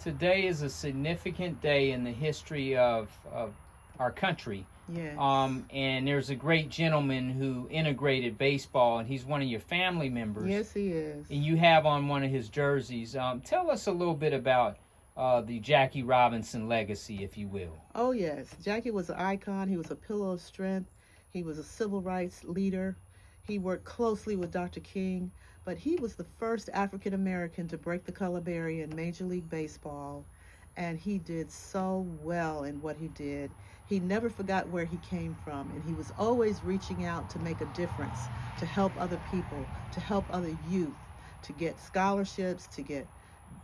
Today is a significant day in the history of our country. Yes. And there's a great gentleman who integrated baseball, and he's one of your family members. Yes, he is. And you have on one of his jerseys. Tell us a little bit about the Jackie Robinson legacy, if you will. Oh, yes. Jackie was an icon. He was a pillar of strength. He was a civil rights leader. He worked closely with Dr. King, but he was the first African American to break the color barrier in Major League Baseball, and he did so well in what he did. He never forgot where he came from, and he was always reaching out to make a difference, to help other people, to help other youth, to get scholarships, to get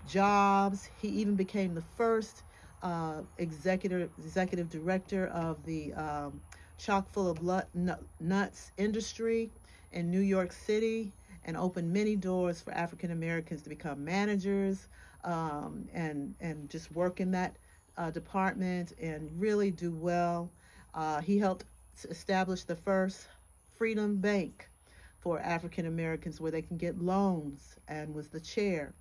jobs. He even became the first executive director of the chock full of nuts industry in New York City, and opened many doors for African Americans to become managers and just work in that department and really do well. He helped establish the first Freedom Bank for African Americans where they can get loans, and was the chair.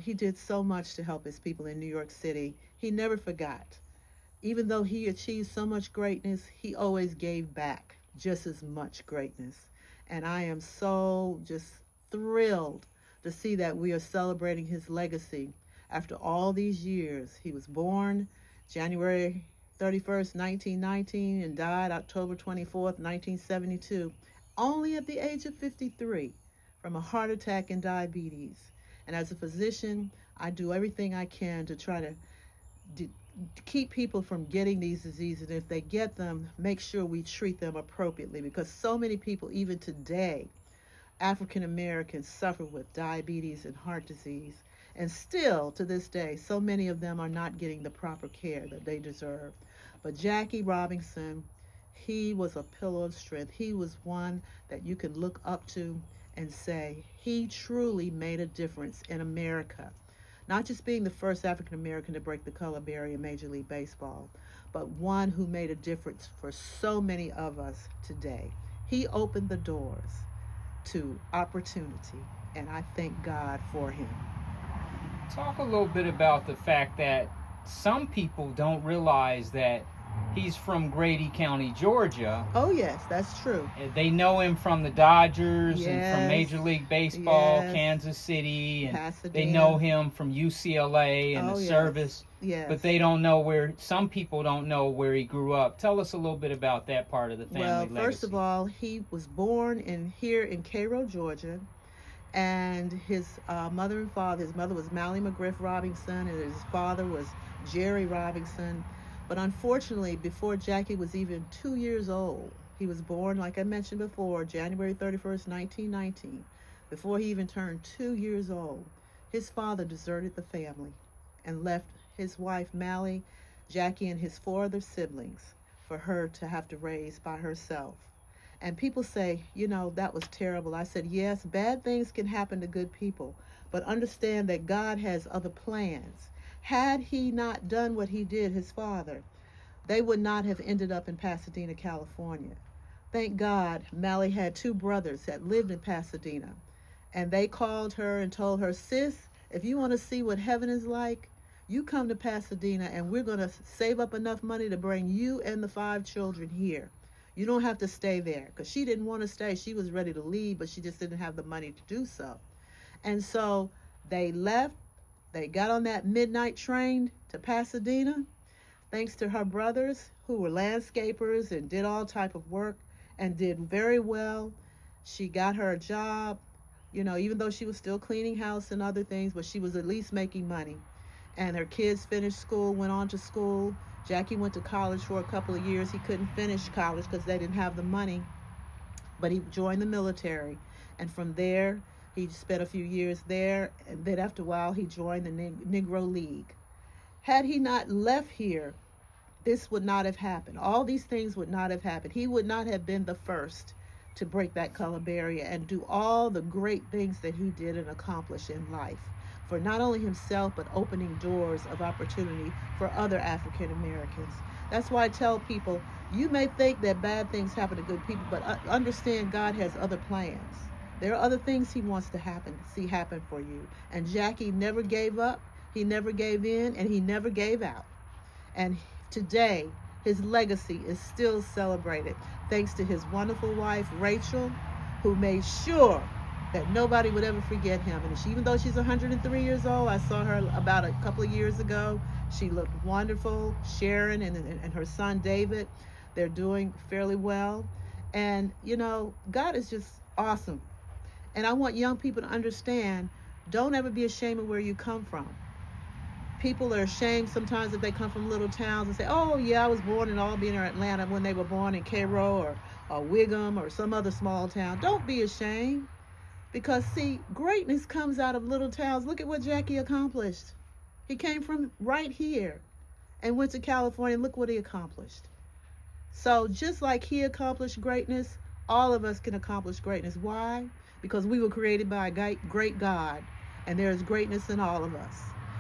He did so much to help his people in New York City. He never forgot. Even though he achieved so much greatness, he always gave back just as much greatness. And I am so just thrilled to see that we are celebrating his legacy after all these years. He was born January 31st, 1919, and died October 24th, 1972, only at the age of 53 from a heart attack and diabetes. And as a physician, I do everything I can to try to keep people from getting these diseases. And if they get them, make sure we treat them appropriately, because so many people, even today, African Americans, suffer with diabetes and heart disease. And still, to this day, so many of them are not getting the proper care that they deserve. But Jackie Robinson, he was a pillar of strength. He was one that you could look up to and say, he truly made a difference in America. Not just being the first African American to break the color barrier in Major League Baseball, but one who made a difference for so many of us today. He opened the doors to opportunity, and I thank God for him. Talk a little bit about the fact that some people don't realize that he's from Grady County, Georgia. Oh, yes, that's true. They know him from the Dodgers and from Yes. Major League Baseball, Yes. Kansas City, and Pasadena. they know him from UCLA and Oh, the yes. service, Yes. but they don't know where, some people don't know where he grew up. Tell us a little bit about that part of the family Well, legacy. first of all, he was born here in Cairo, Georgia, and his mother and father, his mother was Mallie McGriff Robinson, and his father was Jerry Robinson. But unfortunately, before Jackie was even 2 years old, he was born, like I mentioned before, January 31st, 1919. Before he even turned 2 years old, his father deserted the family and left his wife, Mallie, Jackie, and his 4 other siblings for her to have to raise by herself. And people say, that was terrible. I said, yes, bad things can happen to good people, but understand that God has other plans. Had he not done what he did, his father, they would not have ended up in Pasadena, California. Thank God Mallie had 2 brothers that lived in Pasadena, and they called her and told her, sis, if you want to see what heaven is like, you come to Pasadena, and we're going to save up enough money to bring you and the 5 children here. You don't have to stay there, because she didn't want to stay. She was ready to leave, but she just didn't have the money to do so. And so they left. They got on that midnight train to Pasadena, thanks to her brothers, who were landscapers and did all type of work and did very well. She got her a job, even though she was still cleaning house and other things, but she was at least making money. And her kids finished school, went on to school. Jackie went to college for a couple of years. He couldn't finish college because they didn't have the money, but he joined the military. And from there, he spent a few years there, and then after a while, he joined the Negro League. Had he not left here, this would not have happened. All these things would not have happened. He would not have been the first to break that color barrier and do all the great things that he did and accomplish in life, for not only himself, but opening doors of opportunity for other African Americans. That's why I tell people, you may think that bad things happen to good people, but understand God has other plans. There are other things he wants to see happen for you. And Jackie never gave up. He never gave in, and he never gave out. And today, his legacy is still celebrated thanks to his wonderful wife, Rachel, who made sure that nobody would ever forget him. And even though she's 103 years old, I saw her about a couple of years ago. She looked wonderful. Sharon and her son, David, they're doing fairly well. And, you know, God is just awesome. And I want young people to understand, don't ever be ashamed of where you come from. People are ashamed sometimes if they come from little towns and say, oh, yeah, I was born in Albany or Atlanta when they were born in Cairo or Wiggum or some other small town. Don't be ashamed. Because, see, greatness comes out of little towns. Look at what Jackie accomplished. He came from right here and went to California. Look what he accomplished. So just like he accomplished greatness, all of us can accomplish greatness. Why? Because we were created by a great God, and there is greatness in all of us.